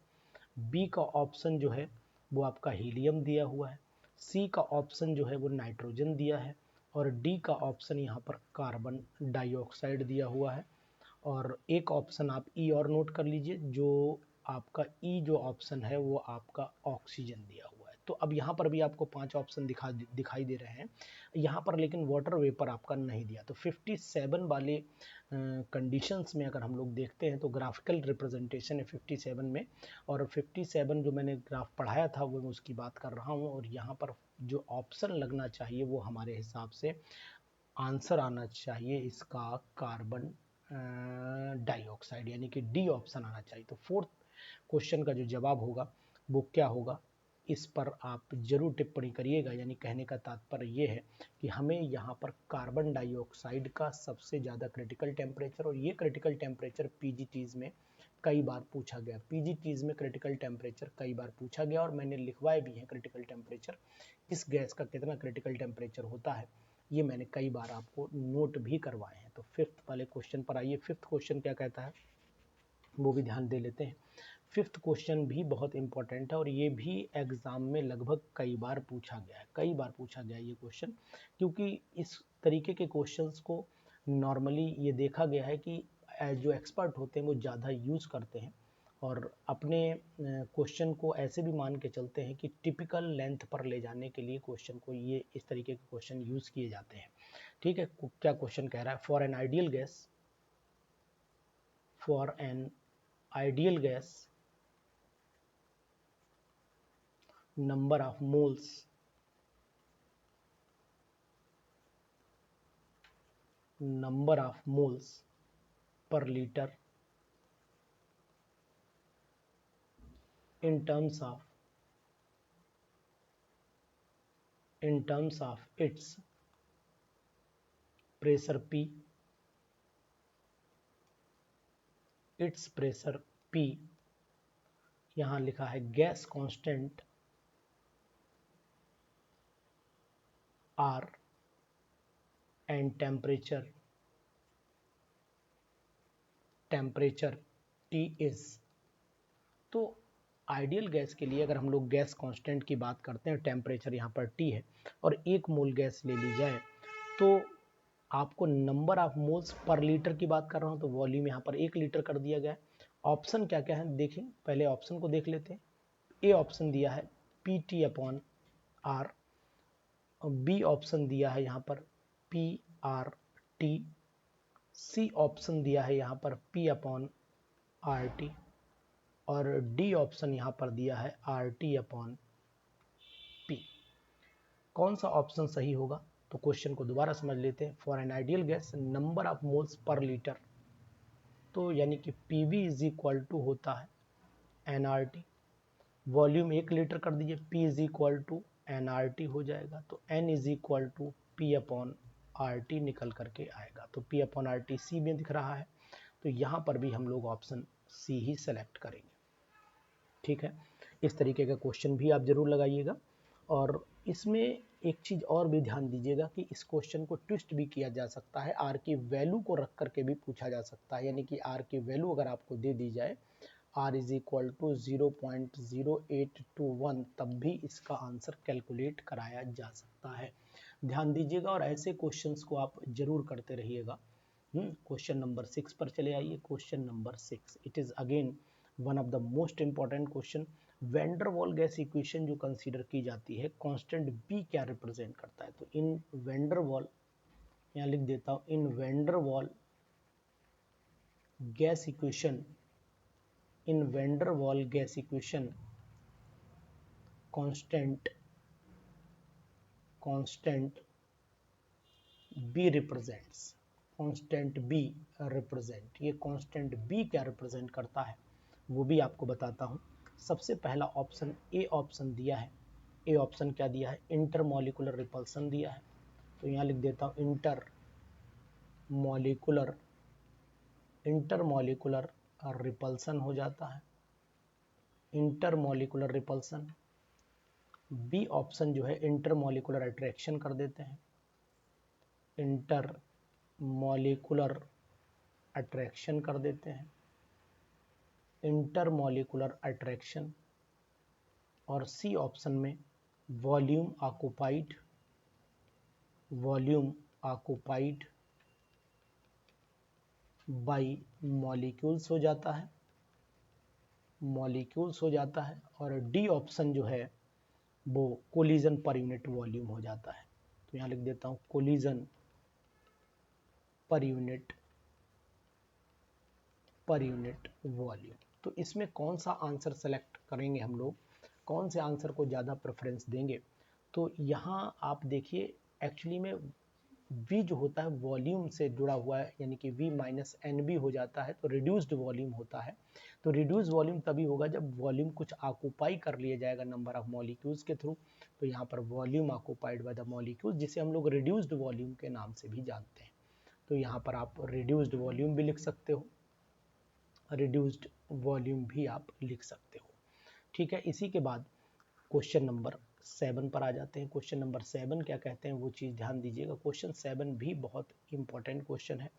Speaker 1: बी का ऑप्शन जो है वो आपका हीलियम दिया हुआ है, सी का ऑप्शन जो है वो नाइट्रोजन दिया है, और डी का ऑप्शन यहाँ पर कार्बन डाइऑक्साइड दिया हुआ है। और एक ऑप्शन आप ई और नोट कर लीजिए, जो आपका ई जो ऑप्शन है वो आपका ऑक्सीजन दिया हुआ है। तो अब यहाँ पर भी आपको 5 ऑप्शन दिखाई दे रहे हैं यहाँ पर, लेकिन वाटर वेपर आपका नहीं दिया। तो 57 वाले कंडीशंस में अगर हम लोग देखते हैं तो ग्राफिकल रिप्रेजेंटेशन है 57 में, और 57 जो मैंने ग्राफ पढ़ाया था वो मैं उसकी बात कर रहा हूँ। और यहाँ पर जो ऑप्शन लगना चाहिए वो हमारे हिसाब से आंसर आना चाहिए इसका कार्बन डाइऑक्साइड, यानी कि डी ऑप्शन आना चाहिए। तो फोर्थ क्वेश्चन का जो जवाब होगा वो क्या होगा, इस पर आप जरूर टिप्पणी करिएगा। यानी कहने का तात्पर्य ये है कि हमें यहाँ पर कार्बन डाइऑक्साइड का सबसे ज़्यादा क्रिटिकल टेम्परेचर, और ये क्रिटिकल टेम्परेचर पीजीटीज में कई बार पूछा गया, पीजीटीज में क्रिटिकल टेम्परेचर कई बार पूछा गया, और मैंने लिखवाए भी हैं क्रिटिकल टेम्परेचर, किस गैस का कितना क्रिटिकल टेम्परेचर होता है, ये मैंने कई बार आपको नोट भी करवाए हैं। तो फिफ्थ वाले क्वेश्चन पर आइए, फिफ्थ क्वेश्चन क्या कहता है वो भी ध्यान दे लेते हैं। फिफ्थ क्वेश्चन भी बहुत इंपॉर्टेंट है, और ये भी एग्जाम में लगभग कई बार पूछा गया है, कई बार पूछा गया है ये क्वेश्चन, क्योंकि इस तरीके के क्वेश्चंस को नॉर्मली ये देखा गया है कि जो एक्सपर्ट होते हैं वो ज़्यादा यूज़ करते हैं, और अपने क्वेश्चन को ऐसे भी मान के चलते हैं कि टिपिकल लेंथ पर ले जाने के लिए क्वेश्चन को ये इस तरीके के क्वेश्चन यूज़ किए जाते हैं। ठीक है, क्या क्वेश्चन कह रहा है, for an ideal gas, for an ideal gas number of moles per liter in terms of its pressure P, its pressure P, यहाँ लिखा है gas constant R and temperature T is। तो आइडियल गैस के लिए अगर हम लोग gas constant की बात करते हैं, टेम्परेचर यहाँ पर T है, और 1 मोल गैस ले ली जाए, तो आपको नंबर ऑफ मोल्स पर लीटर की बात कर रहा हूँ, तो वॉल्यूम यहाँ पर 1 लीटर कर दिया गया है। ऑप्शन क्या क्या है देखें, पहले ऑप्शन को देख लेते हैं। ए ऑप्शन दिया है PT/R, बी ऑप्शन दिया है यहाँ पर PRT, सी ऑप्शन दिया है यहाँ पर P/RT, और डी ऑप्शन यहाँ पर दिया है RT/P। कौन सा ऑप्शन सही होगा, तो क्वेश्चन को दोबारा समझ लेते हैं। For an ideal gas number of moles पर लीटर, तो यानी कि PV इज इक्वल टू होता है nRT, वॉल्यूम 1 लीटर कर दीजिए, P is equal to nRT हो जाएगा, तो N is equal to P/RT निकल करके आएगा। तो P/RT सी में दिख रहा है, तो यहाँ पर भी हम लोग ऑप्शन सी ही सेलेक्ट करेंगे। ठीक है, इस तरीके का क्वेश्चन भी आप जरूर लगाइएगा। और इसमें एक चीज़ और भी ध्यान दीजिएगा कि इस क्वेश्चन को ट्विस्ट भी किया जा सकता है, आर की वैल्यू को रख करके भी पूछा जा सकता है। यानी कि आर की वैल्यू अगर आपको दे दी जाए r इज इक्वल टू 0.0821, तब भी इसका आंसर कैलकुलेट कराया जा सकता है। ध्यान दीजिएगा, और ऐसे क्वेश्चंस को आप जरूर करते रहिएगा। क्वेश्चन नंबर 6 पर चले आइए। Question number 6, it is again one of the most important question. Van der वाल गैस इक्वेशन जो कंसीडर की जाती है, कांस्टेंट बी क्या रिप्रेजेंट करता है, तो इन वैन डर वाल, यहाँ लिख देता हूँ, इन वैन डर वाल गैस इक्वेशन, इन वैन डर वाल gas equation constant B represents, constant B represent, ये कांस्टेंट बी क्या रिप्रेजेंट करता है वो भी आपको बताता हूँ। सबसे पहला ऑप्शन ए ऑप्शन दिया है। ए ऑप्शन क्या दिया है, इंटरमॉलिकुलर रिपल्सन दिया है, तो यहाँ लिख देता हूँ इंटरमॉलिकुलर रिपल्सन हो जाता है, इंटरमॉलिकुलर रिपल्सन। बी ऑप्शन जो है इंटरमॉलिकुलर अट्रैक्शन कर देते हैं, इंटरमॉलिकुलर अट्रैक्शन कर देते हैं, इंटरमॉलिकुलर अट्रैक्शन। और सी ऑप्शन में volume occupied volume occupied by molecules हो जाता है, मॉलिक्यूल्स हो जाता है। और डी ऑप्शन जो है वो कोलिजन पर यूनिट वॉल्यूम हो जाता है। तो यहाँ लिख देता हूँ कोलिजन पर यूनिट वॉल्यूम। तो इसमें कौन सा आंसर सेलेक्ट करेंगे हम लोग, कौन से आंसर को ज़्यादा प्रेफरेंस देंगे? तो यहाँ आप देखिए एक्चुअली में V जो होता है वॉल्यूम से जुड़ा हुआ है, यानी कि V माइनस एन बी हो जाता है, तो रिड्यूस्ड वॉल्यूम होता है। तो रिड्यूस वॉल्यूम तभी होगा जब वॉल्यूम कुछ ऑक्यूपाई कर लिया जाएगा नंबर ऑफ मॉलिक्यूल्स के थ्रू। तो यहाँ पर volume occupied by the molecules, जिसे हम लोग रिड्यूस्ड वॉल्यूम के नाम से भी जानते हैं। तो यहाँ पर आप रिड्यूस्ड वॉल्यूम भी लिख सकते हो, रिड्यूस्ड वॉल्यूम भी आप लिख सकते हो। ठीक है, इसी के बाद क्वेश्चन नंबर 7 पर आ जाते हैं। क्वेश्चन नंबर 7 क्या कहते हैं वो चीज़ ध्यान दीजिएगा। क्वेश्चन 7 भी बहुत इंपॉर्टेंट क्वेश्चन है,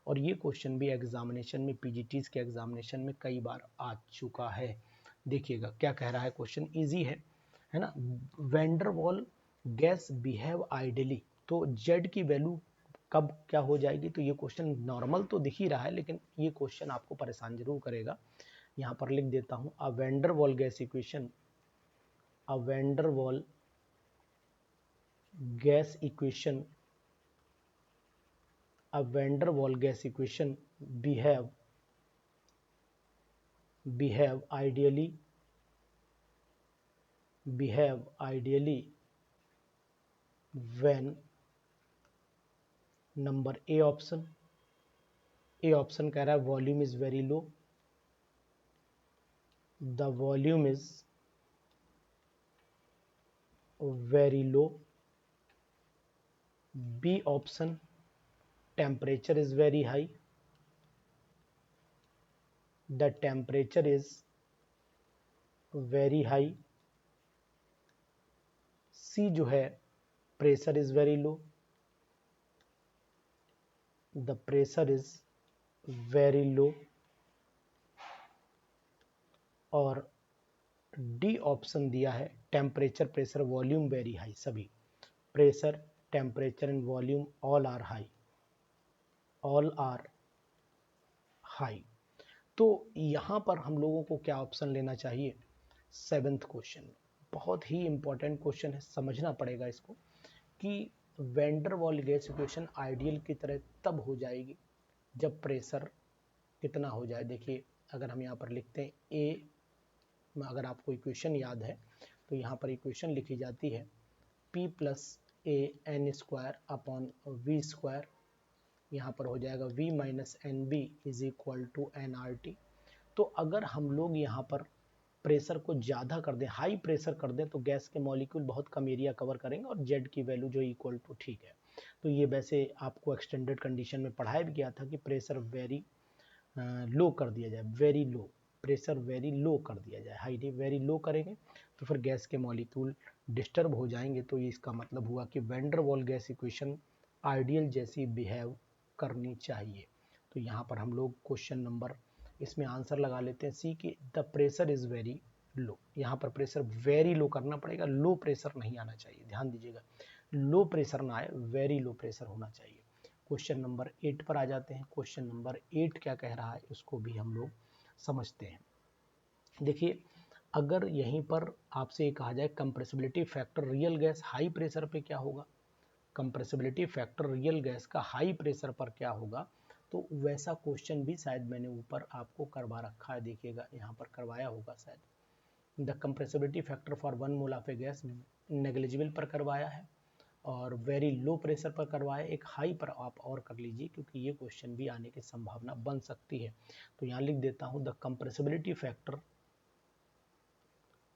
Speaker 1: और ये क्वेश्चन भी एग्जामिनेशन में, पीजीटीज के एग्जामिनेशन में कई बार आ चुका है। देखिएगा क्या कह रहा है क्वेश्चन, इजी है ना। वैन डर वाल गैस बिहेव आइडियली, तो जेड की वैल्यू कब क्या हो जाएगी? तो ये क्वेश्चन नॉर्मल तो दिख ही रहा है, लेकिन ये क्वेश्चन आपको परेशान जरूर करेगा। यहाँ पर लिख देता हूँ अ वैन डर वाल गैस इक्वेशन, अ वैन डर वाल gas equation, a van der Waal gas equation behave ideally when number A option, A option कह रहा है volume is very low, the volume is very low. B option temperature is very high, the temperature is very high. C जो है pressure is very low, the pressure is very low. और D option दिया है temperature, pressure, volume very high. सभी pressure, temperature and volume all are high, all are high. तो यहाँ पर हम लोगों को क्या ऑप्शन लेना चाहिए? 7th क्वेश्चन, बहुत ही इंपॉर्टेंट क्वेश्चन है, समझना पड़ेगा इसको कि वैन डर वाल गैस इक्वेशन आइडियल की तरह तब हो जाएगी जब प्रेशर कितना हो जाए। देखिए अगर हम यहाँ पर लिखते हैं ए, अगर आपको इक्वेशन याद है तो यहाँ पर इक्वेशन लिखी जाती है P plus A N square upon V square, यहाँ पर हो जाएगा V minus N B is equal to N R T. तो अगर हम लोग यहाँ पर प्रेशर को ज़्यादा कर दें, हाई प्रेशर कर दें, तो गैस के मॉलिक्यूल बहुत कम एरिया कवर करेंगे और जेड की वैल्यू जो इक्वल टू, ठीक है। तो ये वैसे आपको एक्सटेंडेड कंडीशन में पढ़ाया भी गया था कि प्रेशर वेरी लो कर दिया जाए, very low, pressure very low कर दिया जाए। हाई नहीं, वेरी लो करेंगे तो फिर गैस के मॉलिक्यूल डिस्टर्ब हो जाएंगे। तो ये इसका मतलब हुआ कि वैन डर वाल गैस इक्वेशन आइडियल जैसी बिहेव करनी चाहिए। तो यहाँ पर हम लोग क्वेश्चन नंबर इसमें आंसर लगा लेते हैं सी कि द प्रेशर इज वेरी लो। यहाँ पर प्रेशर वेरी लो करना पड़ेगा, लो प्रेशर नहीं आना चाहिए, ध्यान दीजिएगा, लो प्रेशर ना आए, वेरी लो प्रेशर होना चाहिए। क्वेश्चन नंबर 8 पर आ जाते हैं। क्वेश्चन नंबर 8 क्या कह रहा है उसको भी हम लोग समझते हैं। देखिए अगर यहीं पर आपसे कहा जाए compressibility factor real gas high pressure पे क्या होगा, कंप्रेसिबिलिटी फैक्टर रियल गैस का हाई प्रेशर पर क्या होगा, तो वैसा क्वेश्चन भी शायद मैंने ऊपर आपको करवा रखा है, देखिएगा यहाँ पर करवाया होगा शायद। The compressibility factor for 1 mole of a gas negligible पर करवाया है, और वेरी लो प्रेशर पर करवाया, एक हाई पर आप और कर लीजिए क्योंकि ये क्वेश्चन भी आने की संभावना बन सकती है। तो यहाँ लिख देता हूँ the compressibility factor,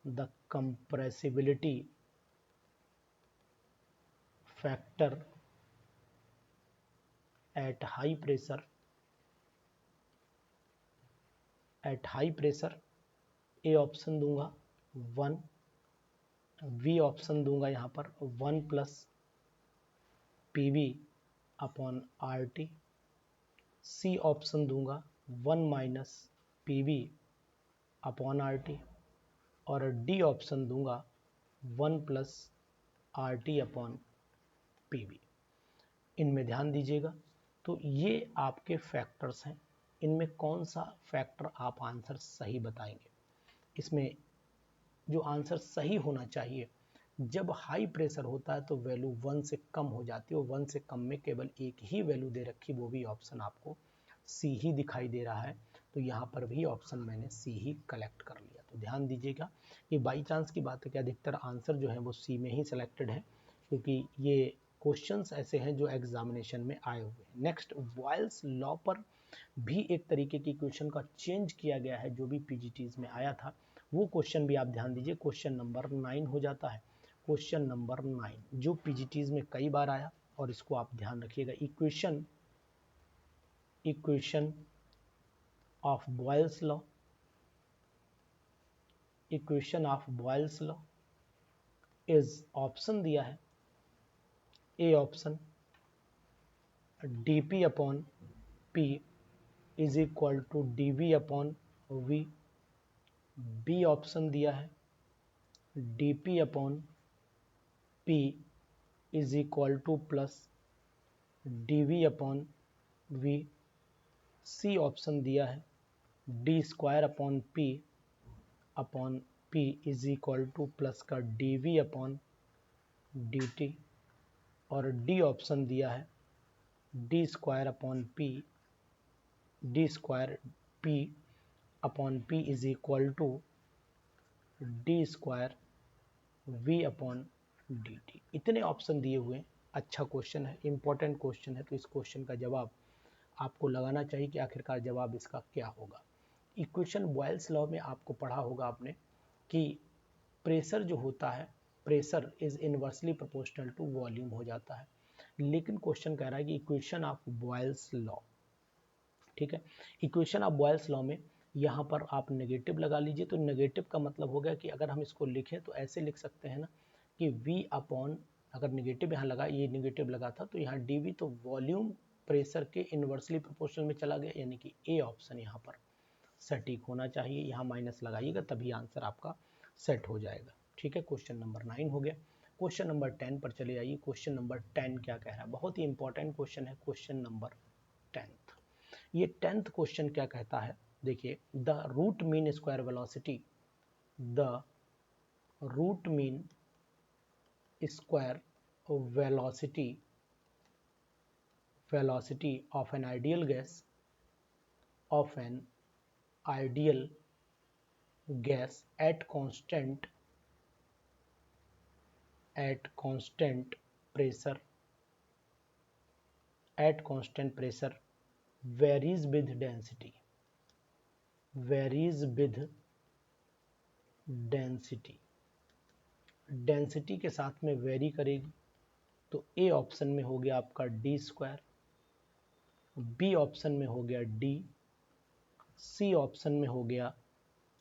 Speaker 1: the compressibility factor at high pressure, at high pressure, A option दूंगा 1, बी ऑप्शन दूंगा यहाँ पर 1 plus P V upon R T, C option दूंगा 1 minus P V upon R T, और डी ऑप्शन दूंगा 1 plus R T upon P V. इनमें ध्यान दीजिएगा। तो ये आपके फैक्टर्स हैं, इनमें कौन सा फैक्टर आप आंसर सही बताएंगे। इसमें जो आंसर सही होना चाहिए, जब हाई प्रेशर होता है तो वैल्यू 1 से कम हो जाती है, और 1 से कम में केवल एक ही वैल्यू दे रखी, वो भी ऑप्शन आपको सी ही दिखाई दे रहा है। तो यहाँ पर भी ऑप्शन मैंने सी ही कलेक्ट कर लिया। तो ध्यान दीजिएगा, ये बाई चांस की बात है कि अधिकतर आंसर जो है वो सी में ही सिलेक्टेड है, क्योंकि ये क्वेश्चंस ऐसे हैं जो एग्जामिनेशन में आए हुए हैं। नेक्स्ट, बॉयल्स लॉ पर भी एक तरीके की क्वेश्चन का चेंज किया गया है, जो भी पीजीटीज में आया था वो क्वेश्चन भी आप ध्यान दीजिए, क्वेश्चन नंबर 9 हो जाता है। क्वेश्चन नंबर 9 जो पीजीटीज में कई बार आया, और इसको आप ध्यान रखिएगा। Equation of Boyle's law, equation of Boyle's law is, option दिया है, A option dp upon p is equal to dv upon v, B option दिया है dp upon p is equal to plus dv upon v, C option दिया है D square upon p is equal to plus का dv upon dt, और D option दिया है D square upon p upon p is equal to D square v upon dt। इतने option दिए हुए हैं। अच्छा क्वेश्चन है, इंपॉर्टेंट क्वेश्चन है, तो इस क्वेश्चन का जवाब आपको लगाना चाहिए कि आखिरकार जवाब इसका क्या होगा। इक्वेशन बॉयल्स लॉ में आपको पढ़ा होगा आपने कि प्रेशर जो होता है, pressure is inversely proportional to volume हो जाता है, लेकिन क्वेश्चन कह रहा है कि इक्वेशन ऑफ बॉयल्स लॉ, ठीक है, इक्वेशन ऑफ बॉयल्स लॉ में यहाँ पर आप नेगेटिव लगा लीजिए। तो नेगेटिव का मतलब हो गया कि अगर हम इसको लिखें तो ऐसे लिख सकते हैं ना कि v अपॉन, अगर नेगेटिव यहाँ लगा, ये नेगेटिव लगा था तो यहाँ dv, तो वॉल्यूम प्रेशर के इनवर्सली प्रोपोर्शनल में चला गया, यानी कि ए ऑप्शन यहाँ पर सटीक होना चाहिए। यहाँ माइनस लगाइएगा तभी आंसर आपका सेट हो जाएगा। ठीक है, क्वेश्चन नंबर 9 हो गया। क्वेश्चन नंबर 10 पर चले आइए। क्वेश्चन नंबर 10 क्या कह रहा है, बहुत ही इंपॉर्टेंट क्वेश्चन है क्वेश्चन नंबर 10। ये 10th क्वेश्चन क्या कहता है, देखिए, the root mean square velocity, the root mean square velocity of an ideal gas, at constant pressure varies with density, density के साथ में वेरी करेगी। तो ए ऑप्शन में हो गया आपका डी स्क्वायर, बी ऑप्शन में हो गया डी, सी ऑप्शन में हो गया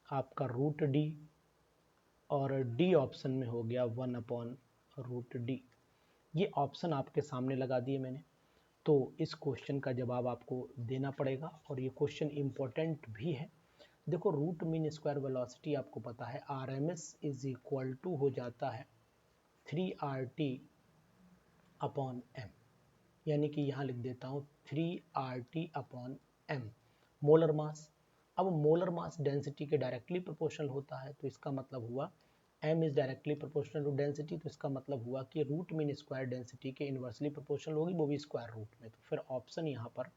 Speaker 1: आपका रूट डी, और डी ऑप्शन में हो गया 1/√d। ये ऑप्शन आपके सामने लगा दिए मैंने। तो इस क्वेश्चन का जवाब आपको देना पड़ेगा, और ये क्वेश्चन इंपॉर्टेंट भी है। देखो, रूट मीन स्क्वायर वेलोसिटी आपको पता है RMS इज इक्वल टू हो जाता है 3RT अपॉन m, यानी कि यहाँ लिख देता हूँ 3RT upon m, molar mass. अब मोलर मास डेंसिटी के डायरेक्टली प्रोपोर्शनल होता है, तो इसका मतलब हुआ m is directly proportional to density, तो इसका मतलब हुआ कि रूट मीन स्क्वायर डेंसिटी के इन्वर्सली प्रोपोर्शनल होगी, वो भी स्क्वायर रूट में। तो फिर ऑप्शन यहाँ पर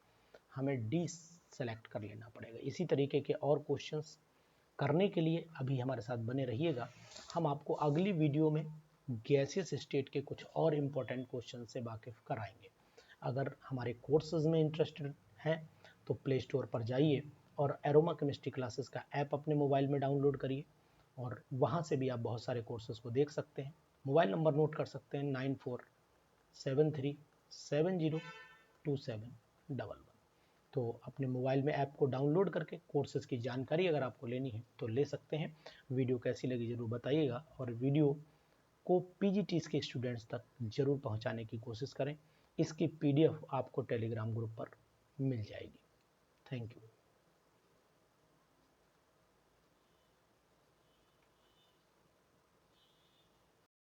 Speaker 1: हमें डी सेलेक्ट कर लेना पड़ेगा। इसी तरीके के और क्वेश्चंस करने के लिए अभी हमारे साथ बने रहिएगा। हम आपको अगली वीडियो में गैसियस स्टेट के कुछ और इम्पोर्टेंट क्वेश्चन से वाकिफ कराएंगे। अगर हमारे कोर्सेज में इंटरेस्टेड हैं तो प्ले स्टोर पर जाइए और एरोमा केमिस्ट्री क्लासेस का ऐप अपने मोबाइल में डाउनलोड करिए, और वहाँ से भी आप बहुत सारे कोर्सेज को देख सकते हैं। मोबाइल नंबर नोट कर सकते हैं 9473702711। तो अपने मोबाइल में ऐप को डाउनलोड करके कोर्सेज की जानकारी अगर आपको लेनी है तो ले सकते हैं। वीडियो कैसी लगी ज़रूर बताइएगा, और वीडियो को पीजीटीज के स्टूडेंट्स तक जरूर पहुंचाने की कोशिश करें। इसकी PDF आपको टेलीग्राम ग्रुप पर मिल जाएगी। Thank you.